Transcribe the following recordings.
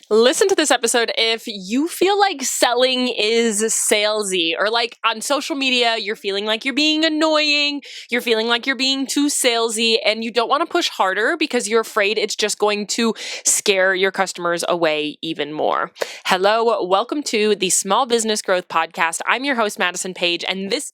Listen to this episode if you feel like selling is salesy, or like on social media, you're feeling like you're being annoying, you're feeling like you're being too salesy, and you don't want to push harder because you're afraid it's just going to scare your customers away even more. Hello, welcome to the Small Business Growth Podcast. I'm your host, Madison Page, and this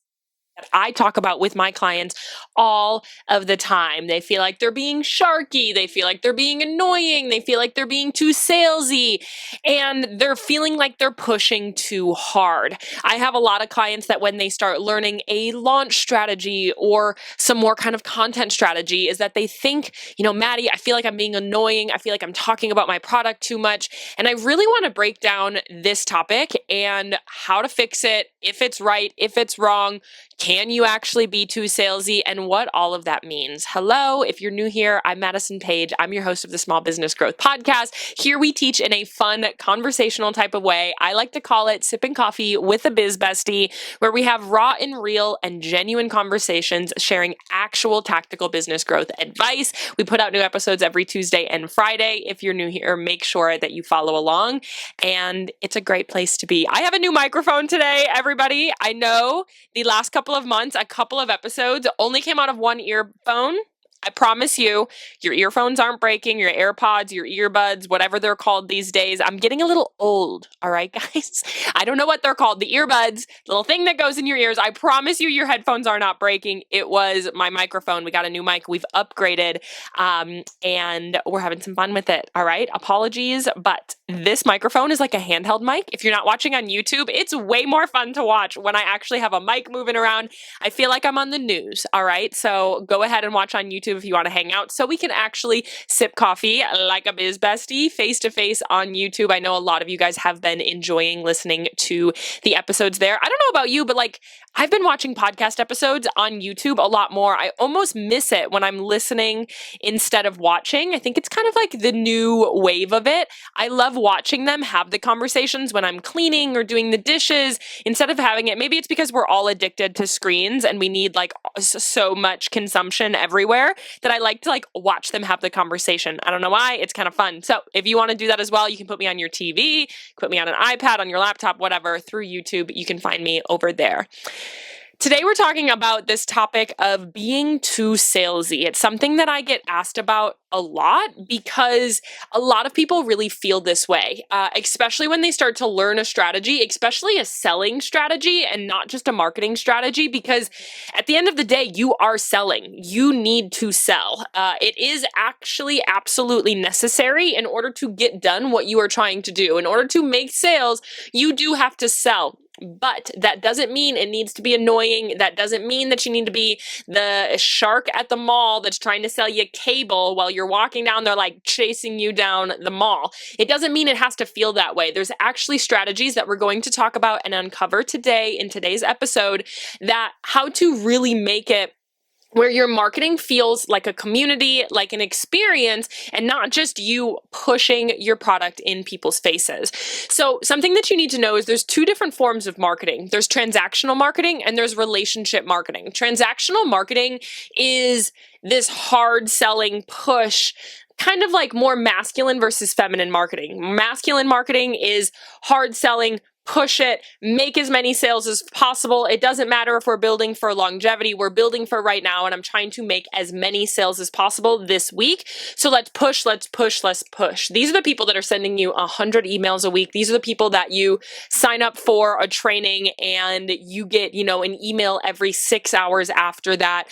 that I talk about with my clients all of the time. They feel like they're being sharky. They feel like they're being annoying. They feel like they're being too salesy, and they're feeling like they're pushing too hard. I have a lot of clients that when they start learning a launch strategy or some more kind of content strategy is that they think, Maddie, I feel like I'm being annoying. I feel like I'm talking about my product too much. And I really want to break down this topic and how to fix it, if it's right, if it's wrong. Can you actually be too salesy, and what all of that means? Hello, if you're new here, I'm Madison Page. I'm your host of the Small Business Growth Podcast. Here we teach in a fun, conversational type of way. I like to call it sipping coffee with a biz bestie, where we have raw and real and genuine conversations, sharing actual tactical business growth advice. We put out new episodes every Tuesday and Friday. If you're new here, make sure that you follow along, and it's a great place to be. I have a new microphone today, everybody. I know the last couple of months, a couple of episodes only came out of one earphone. I promise you, your earphones aren't breaking, your AirPods, your earbuds, whatever they're called these days. I'm getting a little old, all right, guys? I don't know what they're called. The earbuds, the little thing that goes in your ears. I promise you, your headphones are not breaking. It was my microphone. We got a new mic. We've upgraded, and we're having some fun with it, all right? Apologies, but this microphone is like a handheld mic. If you're not watching on YouTube, it's way more fun to watch when I actually have a mic moving around. I feel like I'm on the news, all right? So go ahead and watch on YouTube if you want to hang out so we can actually sip coffee like a biz bestie face to face on YouTube. I know a lot of you guys have been enjoying listening to the episodes there. I don't know about you, but I've been watching podcast episodes on YouTube a lot more. I almost miss it when I'm listening instead of watching. I think it's kind of like the new wave of it. I love watching them have the conversations when I'm cleaning or doing the dishes instead of having it. Maybe it's because we're all addicted to screens and we need so much consumption everywhere that I like to watch them have the conversation. I don't know why. It's kind of fun. So if you want to do that as well, you can put me on your TV, put me on an iPad, on your laptop, whatever, through YouTube. You can find me over there. Today we're talking about this topic of being too salesy. It's something that I get asked about a lot because a lot of people really feel this way, especially when they start to learn a strategy, especially a selling strategy and not just a marketing strategy, because at the end of the day, you are selling. You need to sell. It is actually absolutely necessary in order to get done what you are trying to do. In order to make sales, you do have to sell. But that doesn't mean it needs to be annoying. That doesn't mean that you need to be the shark at the mall that's trying to sell you cable while you're walking down there, chasing you down the mall. It doesn't mean it has to feel that way. There's actually strategies that we're going to talk about and uncover today in today's episode, that how to really make it where your marketing feels like a community, like an experience, and not just you pushing your product in people's faces. So something that you need to know is there's two different forms of marketing. There's transactional marketing and there's relationship marketing. Transactional marketing is this hard selling push, kind of like more masculine versus feminine marketing. Masculine marketing is hard selling, push it, make as many sales as possible. It doesn't matter if we're building for longevity, we're building for right now, and I'm trying to make as many sales as possible this week. So let's push, let's push, let's push. These are the people that are sending you 100 emails a week. These are the people that you sign up for a training and you get, an email every 6 hours after that.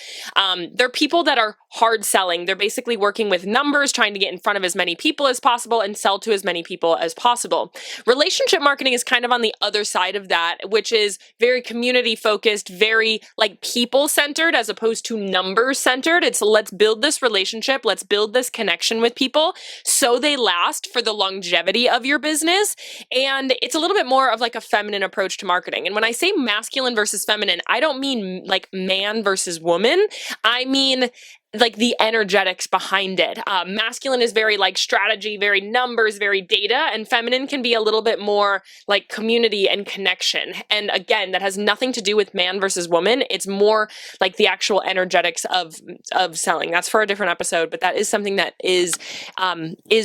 They're people that are hard selling. They're basically working with numbers, trying to get in front of as many people as possible and sell to as many people as possible. Relationship marketing is kind of on the other side of that, which is very community focused, very people centered as opposed to numbers centered. It's let's build this relationship, let's build this connection with people so they last for the longevity of your business. And it's a little bit more of a feminine approach to marketing. And when I say masculine versus feminine, I don't mean man versus woman. I mean like the energetics behind it. Masculine is very like strategy, very numbers, very data, and feminine can be a little bit more like community and connection. And again, that has nothing to do with man versus woman. It's more like the actual energetics of selling. That's for a different episode, but that is something that is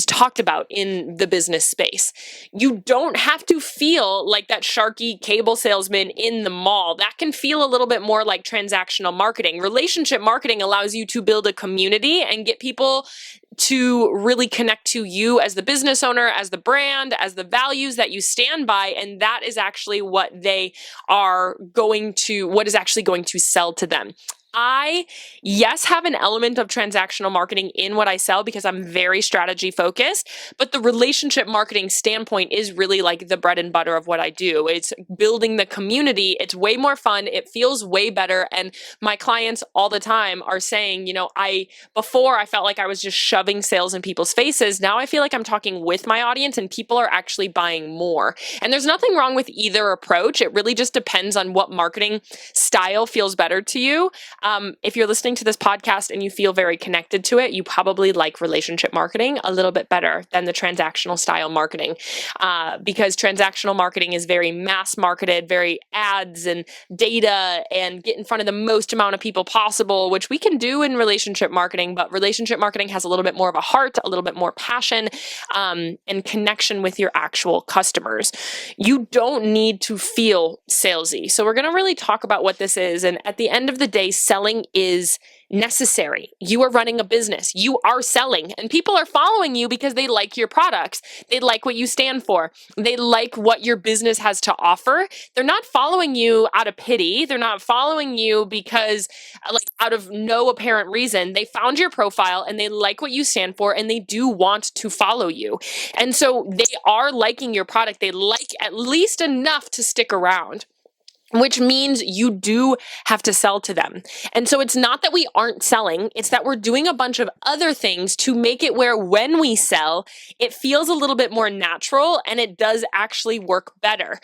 talked about in the business space. You don't have to feel like that sharky cable salesman in the mall. That can feel a little bit more like transactional marketing. Relationship marketing allows you to build a community and get people to really connect to you as the business owner, as the brand, as the values that you stand by. And that is actually what what is actually going to sell to them. I, yes, have an element of transactional marketing in what I sell because I'm very strategy focused, but the relationship marketing standpoint is really like the bread and butter of what I do. It's building the community. It's way more fun. It feels way better. And my clients all the time are saying, before I felt like I was just shoving sales in people's faces. Now I feel like I'm talking with my audience and people are actually buying more. And there's nothing wrong with either approach. It really just depends on what marketing style feels better to you. If you're listening to this podcast and you feel very connected to it, you probably like relationship marketing a little bit better than the transactional style marketing, because transactional marketing is very mass marketed, very ads and data and get in front of the most amount of people possible, which we can do in relationship marketing, but relationship marketing has a little bit more of a heart, a little bit more passion, and connection with your actual customers. You don't need to feel salesy. So we're going to really talk about what this is. And at the end of the day, selling is necessary. You are running a business. You are selling, and people are following you because they like your products. They like what you stand for. They like what your business has to offer. They're not following you out of pity. They're not following you because like out of no apparent reason. They found your profile and they like what you stand for and they do want to follow you. And so they are liking your product. They like at least enough to stick around, which means you do have to sell to them. And so it's not that we aren't selling, it's that we're doing a bunch of other things to make it where when we sell, it feels a little bit more natural and it does actually work better.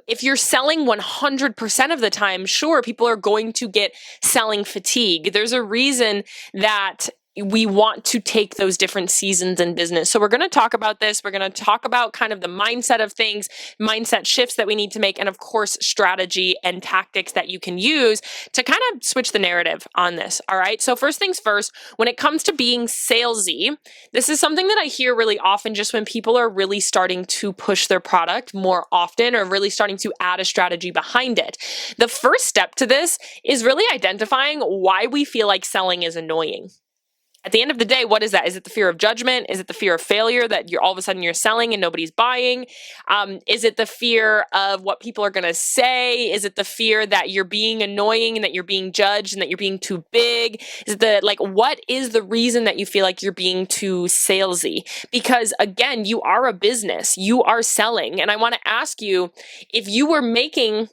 If you're selling 100% of the time, sure, people are going to get selling fatigue. There's a reason that we want to take those different seasons in business. So we're going to talk about this. We're going to talk about kind of the mindset of things, mindset shifts that we need to make, and of course, strategy and tactics that you can use to kind of switch the narrative on this. All right. So first things first, when it comes to being salesy, this is something that I hear really often just when people are really starting to push their product more often or really starting to add a strategy behind it. The first step to this is really identifying why we feel like selling is annoying. At the end of the day, what is that? Is it the fear of judgment? Is it the fear of failure that you're all of a sudden you're selling and nobody's buying? Is it the fear of what people are going to say? Is it the fear that you're being annoying and that you're being judged and that you're being too big? Is it what is the reason that you feel like you're being too salesy? Because again, you are a business, you are selling. And I want to ask you, if you were making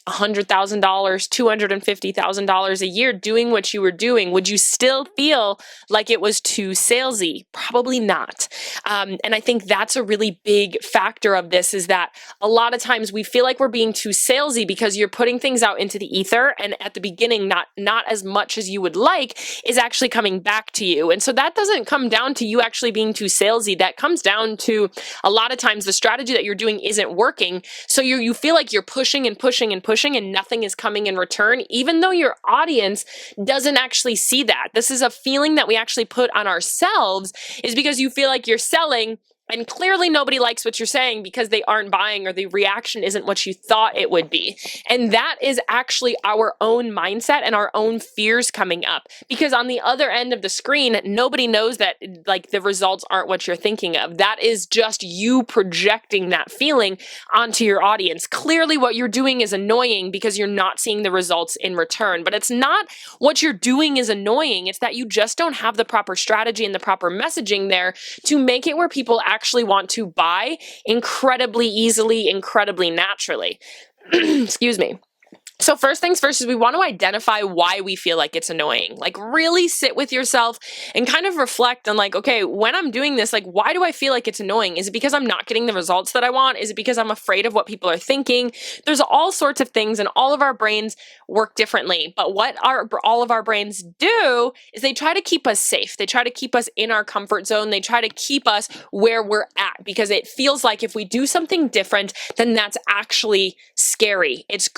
$100,000, $250,000 a year doing what you were doing, would you still feel like it was too salesy? Probably not. And I think that's a really big factor of this is that a lot of times we feel like we're being too salesy because you're putting things out into the ether and at the beginning, not as much as you would like is actually coming back to you. And so that doesn't come down to you actually being too salesy. That comes down to a lot of times the strategy that you're doing isn't working. So you feel like you're pushing and pushing and pushing and nothing is coming in return, even though your audience doesn't actually see that. This is a feeling that we actually put on ourselves is because you feel like you're selling and clearly nobody likes what you're saying because they aren't buying or the reaction isn't what you thought it would be. And that is actually our own mindset and our own fears coming up because on the other end of the screen, nobody knows that the results aren't what you're thinking of. That is just you projecting that feeling onto your audience. Clearly what you're doing is annoying because you're not seeing the results in return, but it's not what you're doing is annoying. It's that you just don't have the proper strategy and the proper messaging there to make it where people actually want to buy incredibly easily, incredibly naturally. Excuse me. So first things first is we want to identify why we feel like it's annoying. Like really sit with yourself and kind of reflect on like, okay, when I'm doing this, like why do I feel like it's annoying? Is it because I'm not getting the results that I want? Is it because I'm afraid of what people are thinking? There's all sorts of things and all of our brains work differently. But what all of our brains do is they try to keep us safe. They try to keep us in our comfort zone. They try to keep us where we're at because it feels like if we do something different, then that's actually scary. It's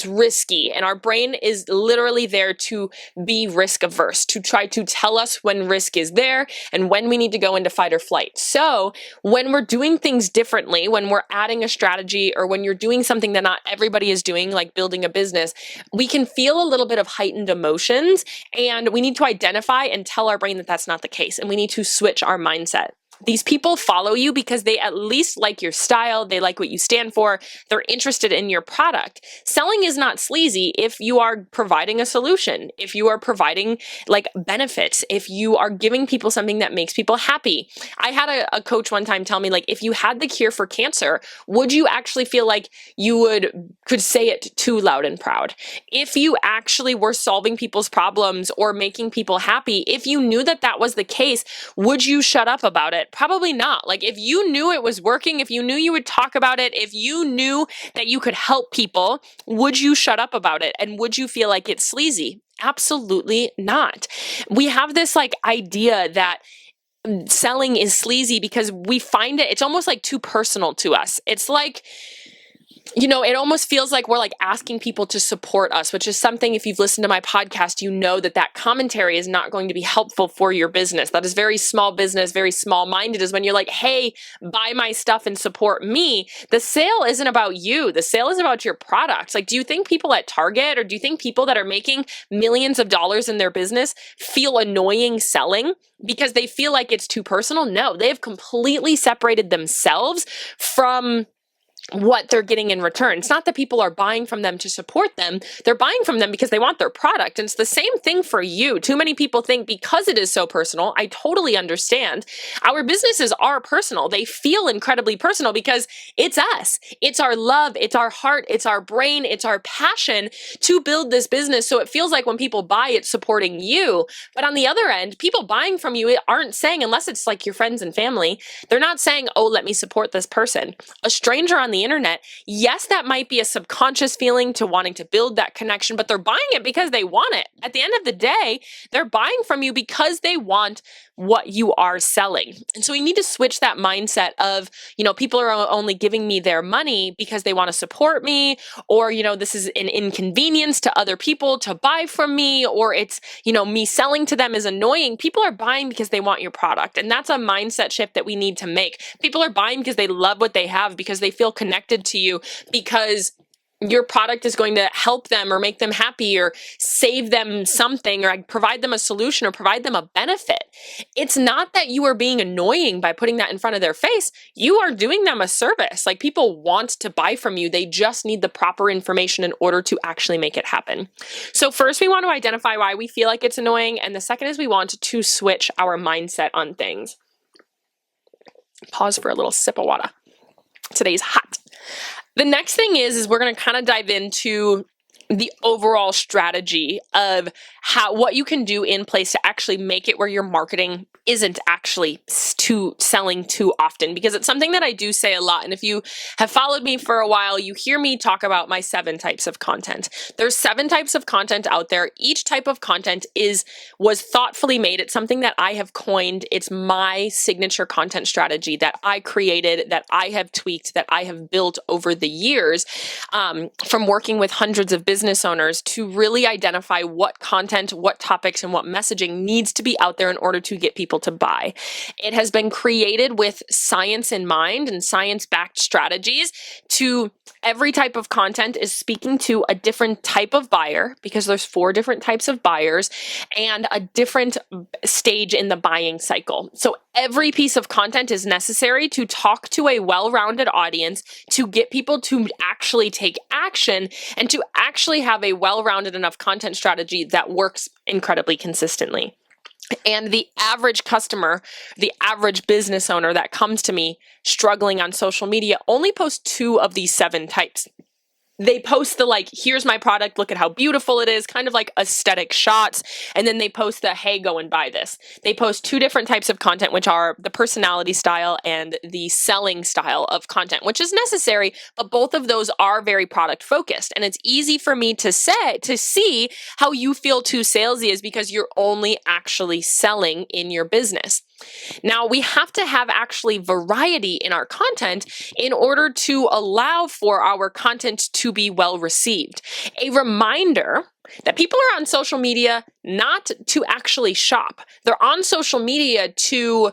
risky. And our brain is literally there to be risk averse, to try to tell us when risk is there and when we need to go into fight or flight. So when we're doing things differently, when we're adding a strategy or when you're doing something that not everybody is doing, like building a business, we can feel a little bit of heightened emotions, and we need to identify and tell our brain that that's not the case. And we need to switch our mindset. These people follow you because they at least like your style, they like what you stand for, they're interested in your product. Selling is not sleazy if you are providing a solution, if you are providing like benefits, if you are giving people something that makes people happy. I had a coach one time tell me, like, if you had the cure for cancer, would you actually feel like you could say it too loud and proud? If you actually were solving people's problems or making people happy, if you knew that that was the case, would you shut up about it? Probably not. Like if you knew it was working, if you knew you would talk about it, if you knew that you could help people, would you shut up about it? And would you feel like it's sleazy? Absolutely not. We have this like idea that selling is sleazy because we find it's almost like too personal to us. It's like, you know, it almost feels like we're like asking people to support us, which is something, if you've listened to my podcast, you know that that commentary is not going to be helpful for your business. That is very small business, very small minded, is when you're like, hey, buy my stuff and support me. The sale isn't about you. The sale is about your product. Like, do you think people at Target or do you think people that are making millions of dollars in their business feel annoying selling because they feel like it's too personal? No, they have completely separated themselves from what they're getting in return. It's not that people are buying from them to support them. They're buying from them because they want their product. And it's the same thing for you. Too many people think because it is so personal, I totally understand. Our businesses are personal. They feel incredibly personal because it's us. It's our love. It's our heart. It's our brain. It's our passion to build this business. So it feels like when people buy, it's supporting you. But on the other end, people buying from you aren't saying, unless it's like your friends and family, they're not saying, oh, let me support this person. A stranger on the internet, yes, that might be a subconscious feeling to wanting to build that connection, but they're buying it because they want it. At the end of the day, they're buying from you because they want what you are selling. And so we need to switch that mindset of, you know, people are only giving me their money because they want to support me, or, you know, this is an inconvenience to other people to buy from me, or it's, you know, me selling to them is annoying. People are buying because they want your product. And that's a mindset shift that we need to make. People are buying because they love what they have, because they feel connected to you, because your product is going to help them or make them happy or save them something or provide them a solution or provide them a benefit. It's not that you are being annoying by putting that in front of their face. You are doing them a service. Like, people want to buy from you. They just need the proper information in order to actually make it happen. So first, we want to identify why we feel like it's annoying. And the second is we want to switch our mindset on things. Pause for a little sip of water. Today's hot. The next thing is we're going to kind of dive into the overall strategy of what you can do in place to actually make it where your marketing isn't actually selling too often, because it's something that I do say a lot. And if you have followed me for a while, you hear me talk about my 7 types of content. There's 7 types of content out there. Each type of content was thoughtfully made. It's something that I have coined. It's my signature content strategy that I created, that I have tweaked, that I have built over the years, from working with hundreds of business owners to really identify what content, what topics, and what messaging needs to be out there in order to get people to buy. It has been created with science in mind and science-backed strategies. To every type of content is speaking to a different type of buyer, because there's 4 different types of buyers and a different stage in the buying cycle. So every piece of content is necessary to talk to a well-rounded audience, to get people to actually take action, and to actually have a well-rounded enough content strategy that works incredibly consistently. And the average customer, the average business owner that comes to me struggling on social media only posts 2 of these 7 types. they post the like, here's my product, look at how beautiful it is, kind of like aesthetic shots. And then they post the, hey, go and buy this. They post two different types of content, which are the personality style and the selling style of content, which is necessary, but both of those are very product focused. And it's easy for me to see how you feel too salesy is because you're only actually selling in your business. Now, we have to have actually variety in our content in order to allow for our content to be well received. A reminder that people are on social media not to actually shop. They're on social media to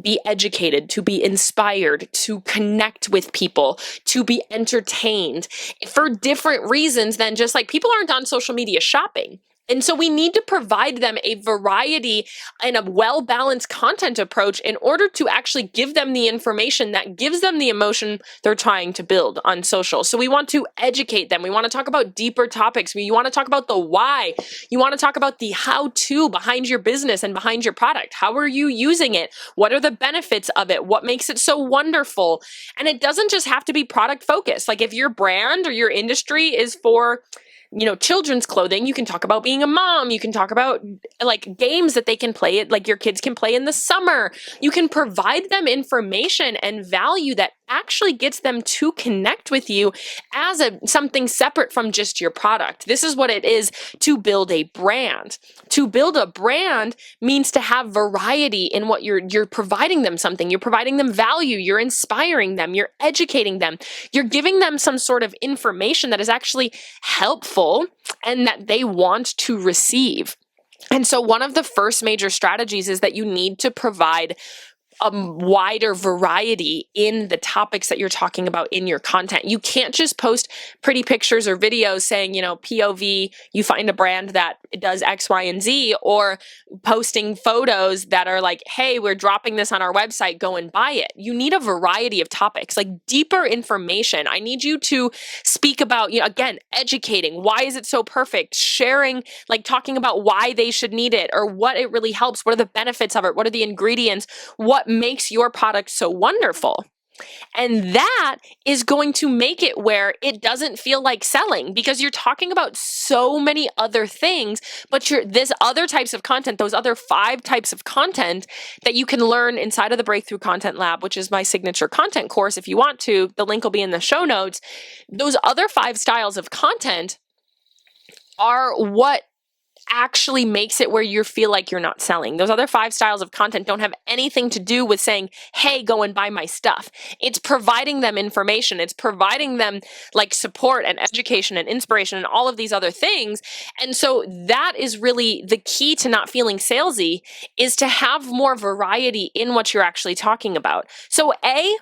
be educated, to be inspired, to connect with people, to be entertained for different reasons than just like people aren't on social media shopping. And so we need to provide them a variety and a well-balanced content approach in order to actually give them the information that gives them the emotion they're trying to build on social. So we want to educate them. We want to talk about deeper topics. We want to talk about the why. You want to talk about the how-to behind your business and behind your product. How are you using it? What are the benefits of it? What makes it so wonderful? And it doesn't just have to be product focused. Like if your brand or your industry is for children's clothing, you can talk about being a mom. You can talk about like games that they can play it, like your kids can play in the summer. You can provide them information and value that actually gets them to connect with you as something separate from just your product. This is what it is to build a brand. To build a brand means to have variety in what you're providing them something. You're providing them value. You're inspiring them. You're educating them. You're giving them some sort of information that is actually helpful and that they want to receive. And so one of the first major strategies is that you need to provide a wider variety in the topics that you're talking about in your content. You can't just post pretty pictures or videos saying, POV, you find a brand that does X, Y, and Z, or posting photos that are like, hey, we're dropping this on our website, go and buy it. You need a variety of topics, like deeper information. I need you to speak about, again, educating. Why is it so perfect? Sharing, like talking about why they should need it or what it really helps. What are the benefits of it? What are the ingredients? What makes your product so wonderful? And that is going to make it where it doesn't feel like selling because you're talking about so many other things, but this other types of content, those other 5 types of content that you can learn inside of the Breakthrough Content Lab, which is my signature content course. If you want to, the link will be in the show notes. Those other 5 styles of content are what actually makes it where you feel like you're not selling. Those other 5 styles of content don't have anything to do with saying, hey, go and buy my stuff. It's providing them information. It's providing them like support and education and inspiration and all of these other things. And so that is really the key to not feeling salesy, is to have more variety in what you're actually talking about. So A,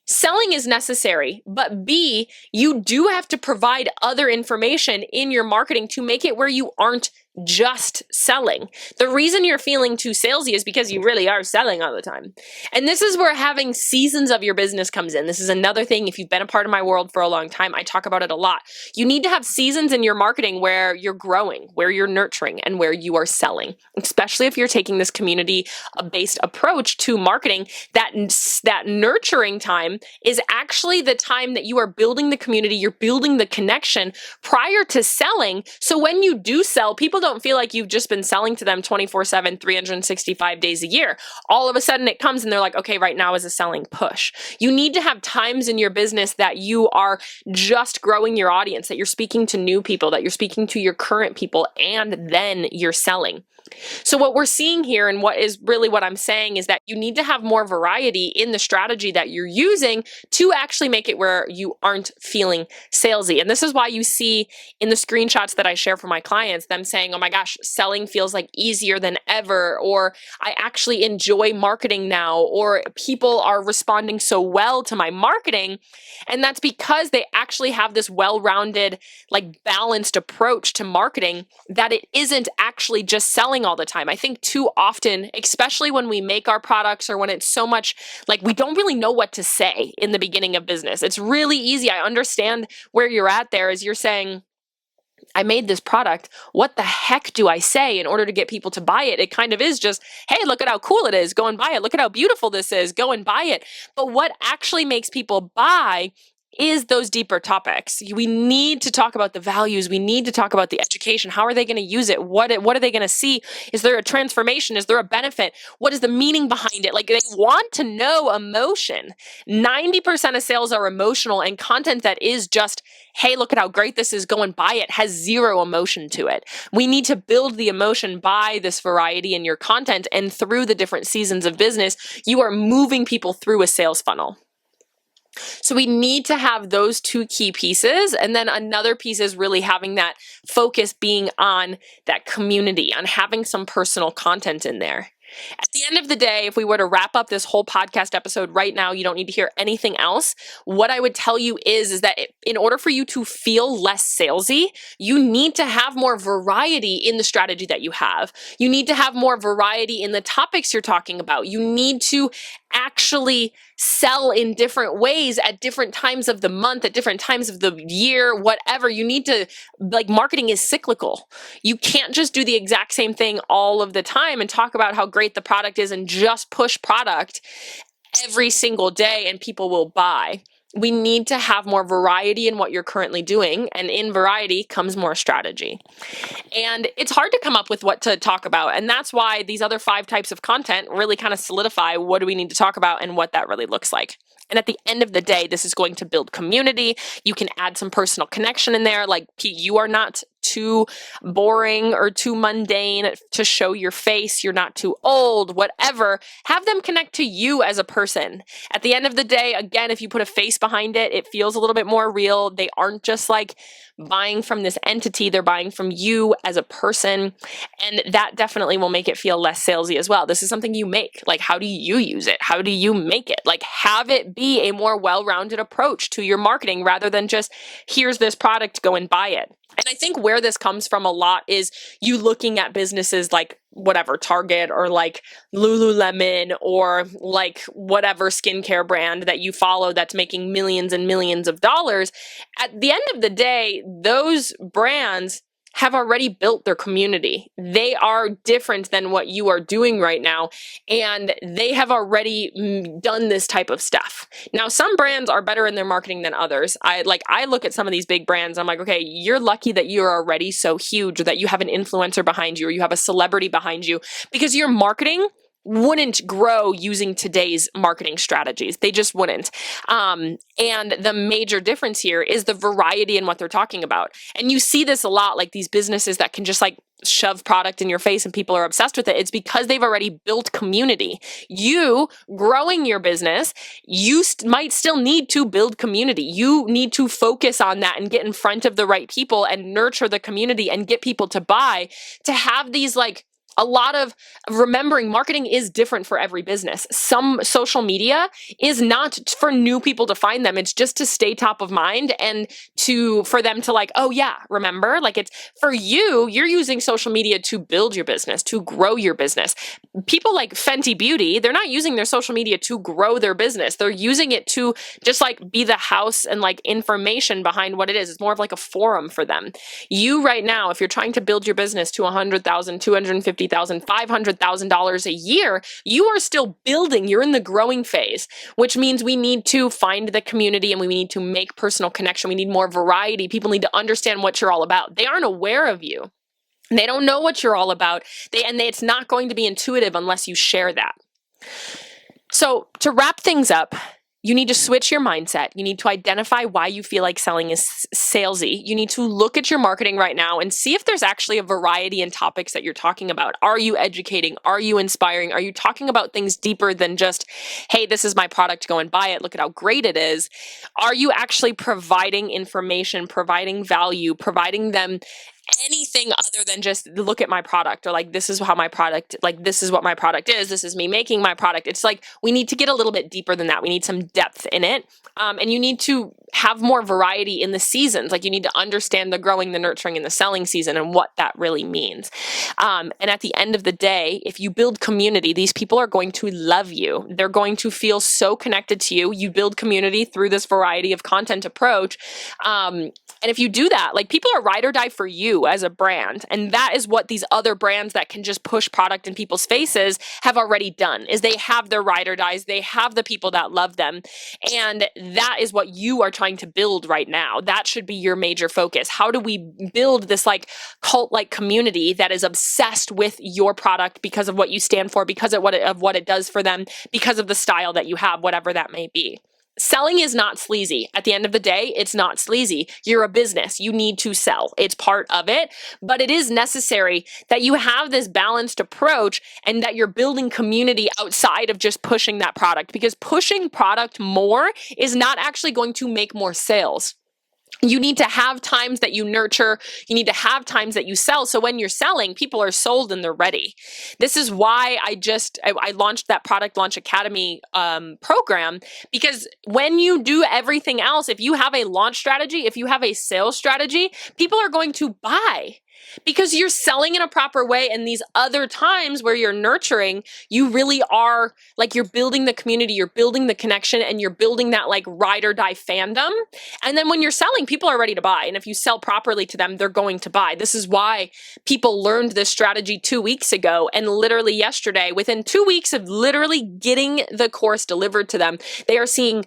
selling is necessary, but B, you do have to provide other information in your marketing to make it where you aren't just selling. The reason you're feeling too salesy is because you really are selling all the time. And this is where having seasons of your business comes in. This is another thing. If you've been a part of my world for a long time, I talk about it a lot. You need to have seasons in your marketing where you're growing, where you're nurturing, and where you are selling, especially if you're taking this community-based approach to marketing. That nurturing time is actually the time that you are building the community, you're building the connection prior to selling. So when you do sell, people don't feel like you've just been selling to them 24/7, 365 days a year. All of a sudden it comes and they're like, okay, right now is a selling push. You need to have times in your business that you are just growing your audience, that you're speaking to new people, that you're speaking to your current people, and then you're selling. So what we're seeing here, and what I'm saying, is that you need to have more variety in the strategy that you're using to actually make it where you aren't feeling salesy. And this is why you see in the screenshots that I share for my clients, them saying, oh my gosh, selling feels like easier than ever, or I actually enjoy marketing now, or people are responding so well to my marketing. And that's because they actually have this well-rounded, like balanced approach to marketing, that it isn't actually just selling all the time. I think too often, especially when we make our products or when it's so much like we don't really know what to say in the beginning of business. It's really easy. I understand where you're at there, is you're saying, I made this product. What the heck do I say in order to get people to buy it? It kind of is just, hey, look at how cool it is. Go and buy it. Look at how beautiful this is. Go and buy it. But what actually makes people buy is those deeper topics. We need to talk about the values. We need to talk about the education. How are they going to use it? What are they going to see? Is there a transformation? Is there a benefit? What is the meaning behind it? Like, they want to know emotion. 90% of sales are emotional, and content that is just, hey, look at how great this is, go and buy it, has zero emotion to it. We need to build the emotion by this variety in your content, and through the different seasons of business, you are moving people through a sales funnel. So we need to have those two key pieces. And then another piece is really having that focus being on that community, on having some personal content in there. At the end of the day, if we were to wrap up this whole podcast episode right now, you don't need to hear anything else. What I would tell you is that in order for you to feel less salesy, you need to have more variety in the strategy that you have. You need to have more variety in the topics you're talking about. You need to actually sell in different ways at different times of the month, at different times of the year, whatever. You need to, like, marketing is cyclical. You can't just do the exact same thing all of the time and talk about how great the product is and just push product every single day and people will buy. We need to have more variety in what you're currently doing, and in variety comes more strategy. And it's hard to come up with what to talk about, and that's why these other 5 types of content really kind of solidify what do we need to talk about and what that really looks like. And at the end of the day, this is going to build community. You can add some personal connection in there, like, you are not too boring or too mundane to show your face. You're not too old, whatever. Have them connect to you as a person. At the end of the day, again, if you put a face behind it, it feels a little bit more real. They aren't just like buying from this entity, they're buying from you as a person. And that definitely will make it feel less salesy as well. This is something you make. Like, how do you use it? How do you make it? Like, have it be a more well-rounded approach to your marketing rather than just, here's this product, go and buy it. And I think where this comes from a lot is you looking at businesses like whatever, Target or like Lululemon or like whatever skincare brand that you follow that's making millions and millions of dollars. At the end of the day, those brands have already built their community. They are different than what you are doing right now, and they have already done this type of stuff. Now, some brands are better in their marketing than others. I look at some of these big brands, I'm like, okay, you're lucky that you're already so huge, or that you have an influencer behind you, or you have a celebrity behind you, because your marketing wouldn't grow using today's marketing strategies. They just wouldn't. And the major difference here is the variety in what they're talking about. And you see this a lot, like these businesses that can just like shove product in your face and people are obsessed with it. It's because they've already built community. You growing your business, you might still need to build community. You need to focus on that and get in front of the right people and nurture the community and get people to buy, to have these like a lot of remembering marketing is different for every business. Some social media is not for new people to find them. It's just to stay top of mind and for them to like, oh yeah, remember? Like, it's for you, you're using social media to build your business, to grow your business. People like Fenty Beauty, they're not using their social media to grow their business. They're using it to just like be the house and like information behind what it is. It's more of like a forum for them. You right now, if you're trying to build your business to $100,000, $250,000, $500,000 a year, you are still building. You're in the growing phase, which means we need to find the community and we need to make personal connection. We need more variety. People need to understand what you're all about. They aren't aware of you. They don't know what you're all about. It's not going to be intuitive unless you share that. So to wrap things up, you need to switch your mindset. You need to identify why you feel like selling is salesy. You need to look at your marketing right now and see if there's actually a variety in topics that you're talking about. Are you educating? Are you inspiring? Are you talking about things deeper than just, hey, this is my product, go and buy it, look at how great it is? Are you actually providing information, providing value, providing them anything other than just look at my product, or like, this is how my product, like, this is what my product is, this is me making my product? It's like, we need to get a little bit deeper than that. We need some depth in it. And you need to have more variety in the seasons. Like, you need to understand the growing, the nurturing, and the selling season and what that really means. And at the end of the day, if you build community, these people are going to love you. They're going to feel so connected to you. You build community through this variety of content approach. And if you do that, like, people are ride or die for you as a brand. And that is what these other brands that can just push product in people's faces have already done, is they have their ride or dies. They have the people that love them. And that is what you are trying to build right now. That should be your major focus. How do we build this like cult-like community that is obsessed with your product because of what you stand for, because of what it does for them, because of the style that you have, whatever that may be. Selling is not sleazy. At the end of the day, it's not sleazy. You're a business. You need to sell. It's part of it, but it is necessary that you have this balanced approach and that you're building community outside of just pushing that product, because pushing product more is not actually going to make more sales. You need to have times that you nurture. You need to have times that you sell. So when you're selling, people are sold and they're ready. This is why I launched that Product Launch Academy program, because when you do everything else, if you have a launch strategy, if you have a sales strategy, people are going to buy. Because you're selling in a proper way, and these other times where you're nurturing, you really are like, you're building the community, you're building the connection, and you're building that like ride or die fandom. And then when you're selling, people are ready to buy. And if you sell properly to them, they're going to buy. This is why people learned this strategy 2 weeks ago, and literally yesterday, within 2 weeks of literally getting the course delivered to them, they are seeing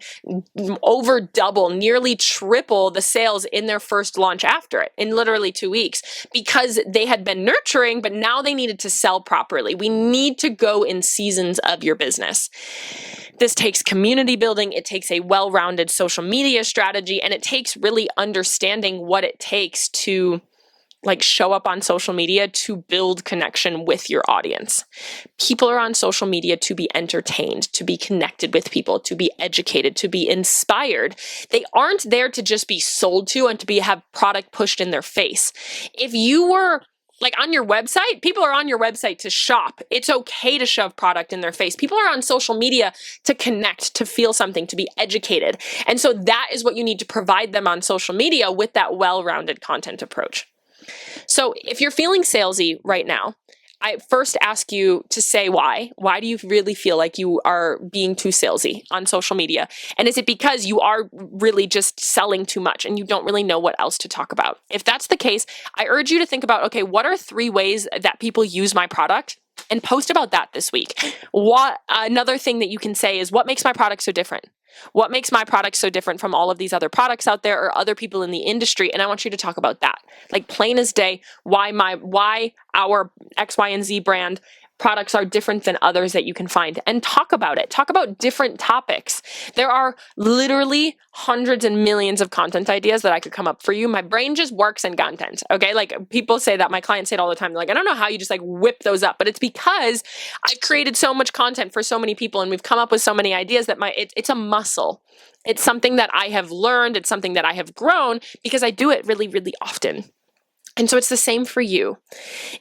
over double, nearly triple the sales in their first launch after it in literally 2 weeks. Because they had been nurturing, but now they needed to sell properly. We need to go in seasons of your business. This takes community building, it takes a well-rounded social media strategy, and it takes really understanding what it takes to like show up on social media to build connection with your audience. People are on social media to be entertained, to be connected with people, to be educated, to be inspired. They aren't there to just be sold to and to have product pushed in their face. If you were like on your website, people are on your website to shop. It's okay to shove product in their face. People are on social media to connect, to feel something, to be educated. And so that is what you need to provide them on social media with that well-rounded content approach. So if you're feeling salesy right now, I first ask you to say why. Why do you really feel like you are being too salesy on social media? And is it because you are really just selling too much and you don't really know what else to talk about? If that's the case, I urge you to think about, okay, what are 3 ways that people use my product? And post about that this week. Another thing that you can say is, what makes my product so different? What makes my product so different from all of these other products out there or other people in the industry? And I want you to talk about that. Like plain as day, why our X, Y, and Z brand products are different than others that you can find, and talk about it. Talk about different topics. There are literally hundreds and millions of content ideas that I could come up for you. My brain just works in content. Okay. Like people say that, my clients say it all the time. They're like, I don't know how you just like whip those up, but it's because I've created so much content for so many people and we've come up with so many ideas that it's a muscle. It's something that I have learned. It's something that I have grown because I do it really, really often. And so it's the same for you.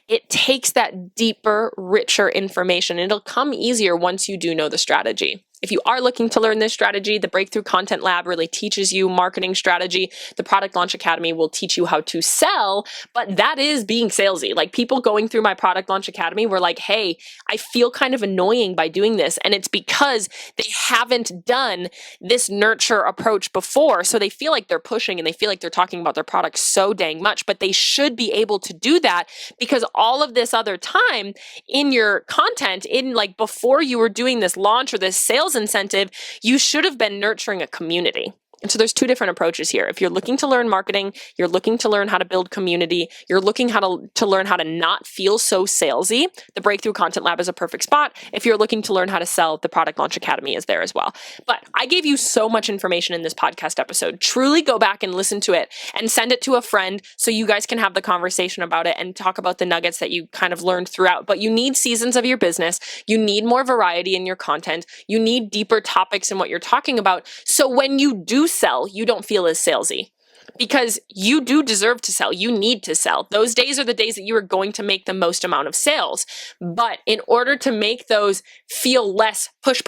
It takes that deeper, richer information. It'll come easier once you do know the strategy. If you are looking to learn this strategy, the Breakthrough Content Lab really teaches you marketing strategy. The Product Launch Academy will teach you how to sell, but that is being salesy. Like people going through my Product Launch Academy were like, hey, I feel kind of annoying by doing this. And it's because they haven't done this nurture approach before. So they feel like they're pushing and they feel like they're talking about their product so dang much, but they should be able to do that because all of this other time in your content, in like before you were doing this launch or this sales incentive, you should have been nurturing a community. And so there's 2 different approaches here. If you're looking to learn marketing, you're looking to learn how to build community, you're looking to learn how to not feel so salesy, the Breakthrough Content Lab is a perfect spot. If you're looking to learn how to sell, the Product Launch Academy is there as well. But I gave you so much information in this podcast episode. Truly go back and listen to it and send it to a friend so you guys can have the conversation about it and talk about the nuggets that you kind of learned throughout. But you need seasons of your business. You need more variety in your content. You need deeper topics in what you're talking about. So when you do sell, you don't feel as salesy. Because you do deserve to sell. You need to sell. Those days are the days that you are going to make the most amount of sales. But in order to make those feel less push,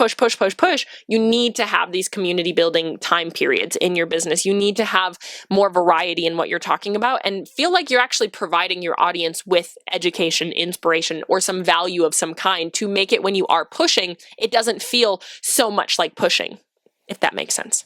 you need to have these community building time periods in your business. You need to have more variety in what you're talking about and feel like you're actually providing your audience with education, inspiration, or some value of some kind to make it when you are pushing, it doesn't feel so much like pushing, if that makes sense.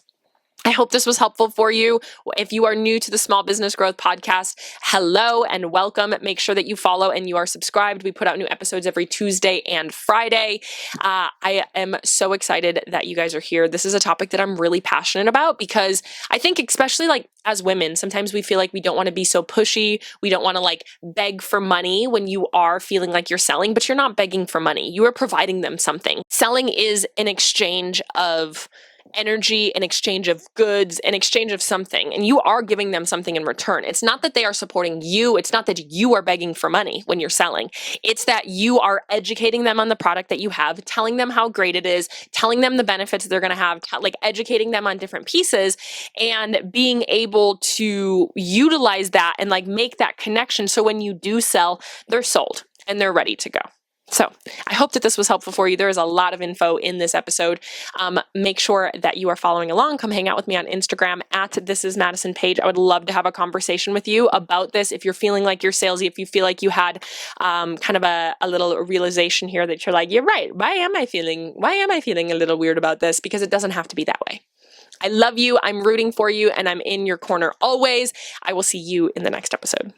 I hope this was helpful for you. If you are new to the Small Business Growth Podcast, hello and welcome. Make sure that you follow and you are subscribed. We put out new episodes every Tuesday and Friday. I am so excited that you guys are here. This is a topic that I'm really passionate about because I think, especially like as women, sometimes we feel like we don't want to be so pushy. We don't want to like beg for money when you are feeling like you're selling, but you're not begging for money. You are providing them something. Selling is an exchange of energy, in exchange of goods, in exchange of something, and you are giving them something in return. It's not that they are supporting you. It's not that you are begging for money when you're selling. It's that you are educating them on the product that you have, telling them how great it is, telling them the benefits they're going to have, like educating them on different pieces and being able to utilize that and like make that connection. So when you do sell, they're sold and they're ready to go. So I hope that this was helpful for you. There is a lot of info in this episode. Make sure that you are following along. Come hang out with me on Instagram at This Is Madison Page. I would love to have a conversation with you about this. If you're feeling like you're salesy, if you feel like you had kind of a little realization here that you're like, you're right. Why am I feeling a little weird about this? Because it doesn't have to be that way. I love you. I'm rooting for you and I'm in your corner always. I will see you in the next episode.